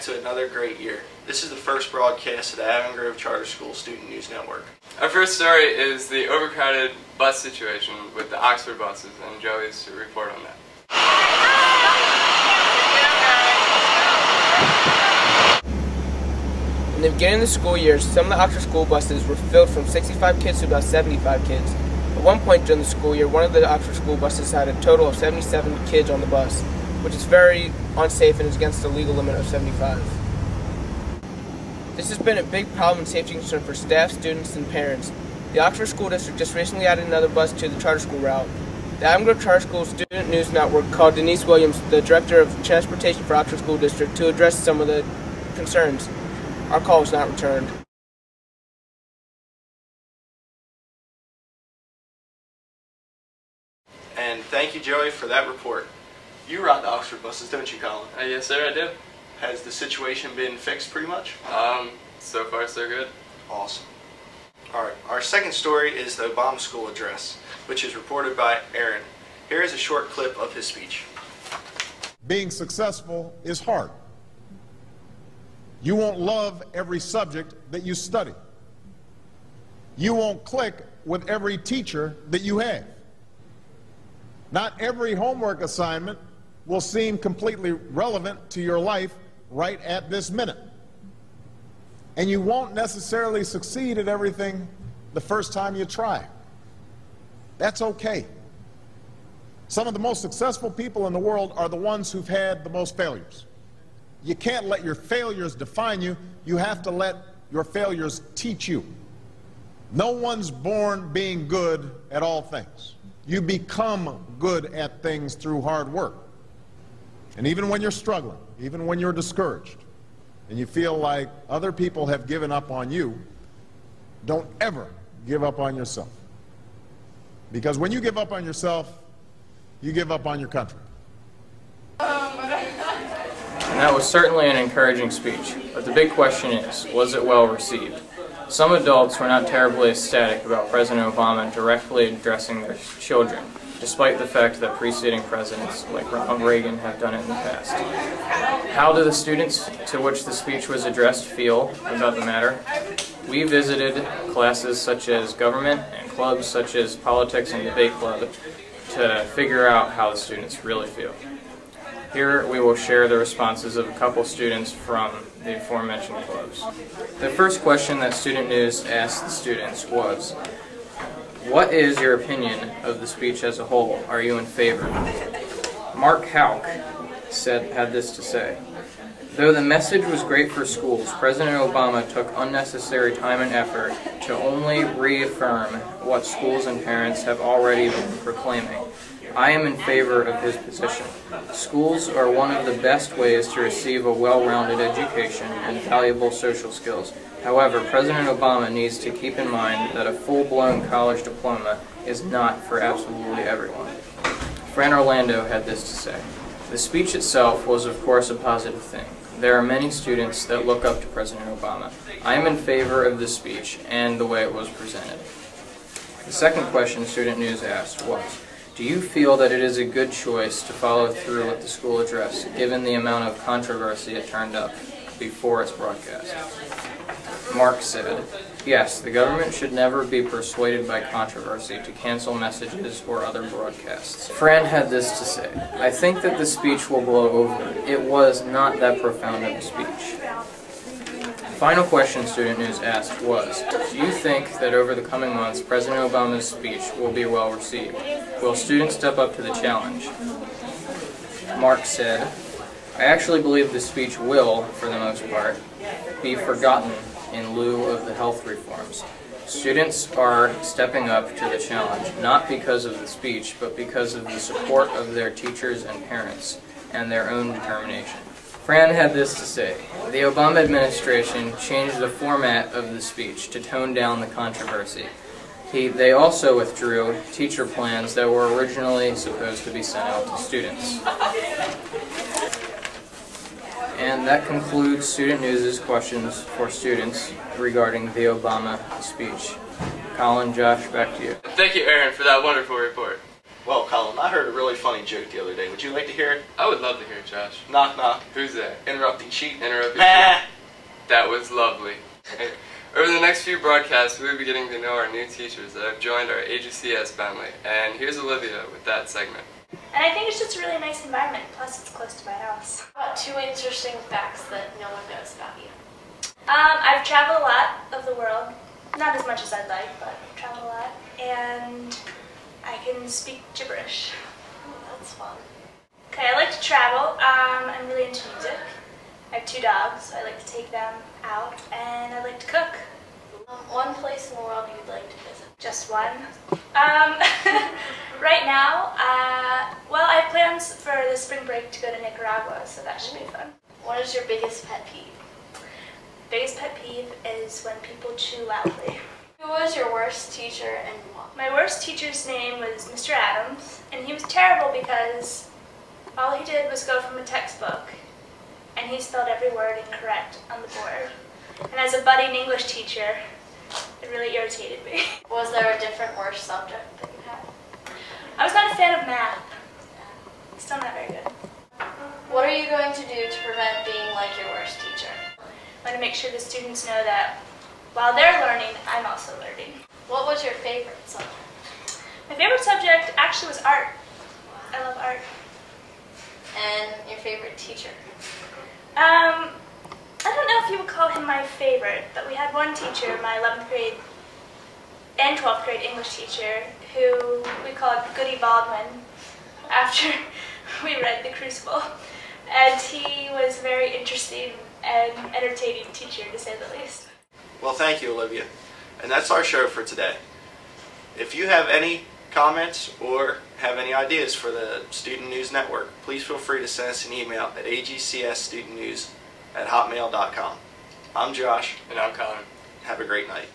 to another great year. This is the first broadcast of the Avon Grove Charter School Student News Network. Our first story is the overcrowded bus situation with the Oxford buses, and Joey's to report on that. In the beginning of the school year, some of the Oxford school buses were filled from 65 kids to about 75 kids. At one point during the school year, one of the Oxford school buses had a total of 77 kids on the bus, which is very unsafe and is against the legal limit of 75. This has been a big problem and safety concern for staff, students, and parents. The Oxford School District just recently added another bus to the charter school route. The Avon Grove Charter School Student News Network called Denise Williams, the Director of Transportation for Oxford School District, to address some of the concerns. Our call was not returned. And thank you, Joey, for that report. You ride the Oxford buses, don't you, Colin? Yes, sir, I do. Has the situation been fixed pretty much? So far so good. Awesome. Alright, our second story is the Obama School Address, which is reported by Aaron. Here is a short clip of his speech. Being successful is hard. You won't love every subject that you study. You won't click with every teacher that you have. Not every homework assignment will seem completely relevant to your life right at this minute. And you won't necessarily succeed at everything the first time you try. That's okay. Some of the most successful people in the world are the ones who've had the most failures. You can't let your failures define you. You have to let your failures teach you. No one's born being good at all things. You become good at things through hard work. And even when you're struggling, even when you're discouraged, and you feel like other people have given up on you, don't ever give up on yourself. Because when you give up on yourself, you give up on your country. And that was certainly an encouraging speech, but the big question is, was it well received? Some adults were not terribly ecstatic about President Obama directly addressing their children, despite the fact that preceding presidents like Ronald Reagan have done it in the past. How do the students to which the speech was addressed feel about the matter? We visited classes such as government and clubs such as politics and debate club to figure out how the students really feel. Here we will share the responses of a couple students from the aforementioned clubs. The first question that Student News asked the students was, what is your opinion of the speech as a whole? Are you in favor? Mark Houck had this to say. Though the message was great for schools, President Obama took unnecessary time and effort to only reaffirm what schools and parents have already been proclaiming. I am in favor of his position. Schools are one of the best ways to receive a well-rounded education and valuable social skills. However, President Obama needs to keep in mind that a full-blown college diploma is not for absolutely everyone. Fran Orlando had this to say. The speech itself was, of course, a positive thing. There are many students that look up to President Obama. I am in favor of this speech and the way it was presented. The second question Student News asked was, do you feel that it is a good choice to follow through with the school address, given the amount of controversy it turned up before its broadcast? Mark said, yes, the government should never be persuaded by controversy to cancel messages or other broadcasts. Fran had this to say, I think that the speech will blow over. It was not that profound of a speech. The final question Student News asked was, do you think that over the coming months President Obama's speech will be well received? Will students step up to the challenge? Mark said, I actually believe the speech will, for the most part, be forgotten in lieu of the health reforms. Students are stepping up to the challenge, not because of the speech, but because of the support of their teachers and parents, and their own determination. Fran had this to say, the Obama administration changed the format of the speech to tone down the controversy. They also withdrew teacher plans that were originally supposed to be sent out to students. And that concludes Student News' questions for students regarding the Obama speech. Colin, Josh, back to you. Thank you, Aaron, for that wonderful report. Well, Colin, I heard a really funny joke the other day. Would you like to hear it? I would love to hear it, Josh. Knock, knock. Who's there? Interrupting sheet. Interrupting. Ah. That was lovely. Over the next few broadcasts, we will be getting to know our new teachers that have joined our AGCS family. And here's Olivia with that segment. And I think it's just a really nice environment, plus it's close to my house. About 2 interesting facts that no one knows about you. I've traveled a lot of the world. Not as much as I'd like, but I've traveled a lot. And I can speak gibberish. That's fun. Okay, I like to travel. I'm really into music. I have 2 dogs, so I like to take them out. And I like to cook. One place in the world you'd like to visit. Just one. Right now, well, I have plans for the spring break to go to Nicaragua, so that should be fun. What is your biggest pet peeve? Biggest pet peeve is when people chew loudly. Who was your worst teacher and why? My worst teacher's name was Mr. Adams, and he was terrible because all he did was go from a textbook, and he spelled every word incorrect on the board. And as a budding English teacher, it really irritated me. Was there a different worst subject that you had? I was not a fan of math. Still not very good. What are you going to do to prevent being like your worst teacher? I want to make sure the students know that while they're learning, I'm also learning. What was your favorite subject? My favorite subject actually was art. I love art. And your favorite teacher? I don't know if you would call him my favorite, but we had one teacher, my 11th grade and 12th grade English teacher, who we called Goody Baldwin after we read The Crucible. And he was a very interesting and entertaining teacher, to say the least. Well, thank you, Olivia. And that's our show for today. If you have any comments or have any ideas for the Student News Network, please feel free to send us an email at agcsstudentnews@hotmail.com. I'm Josh. And I'm Colin. Have a great night.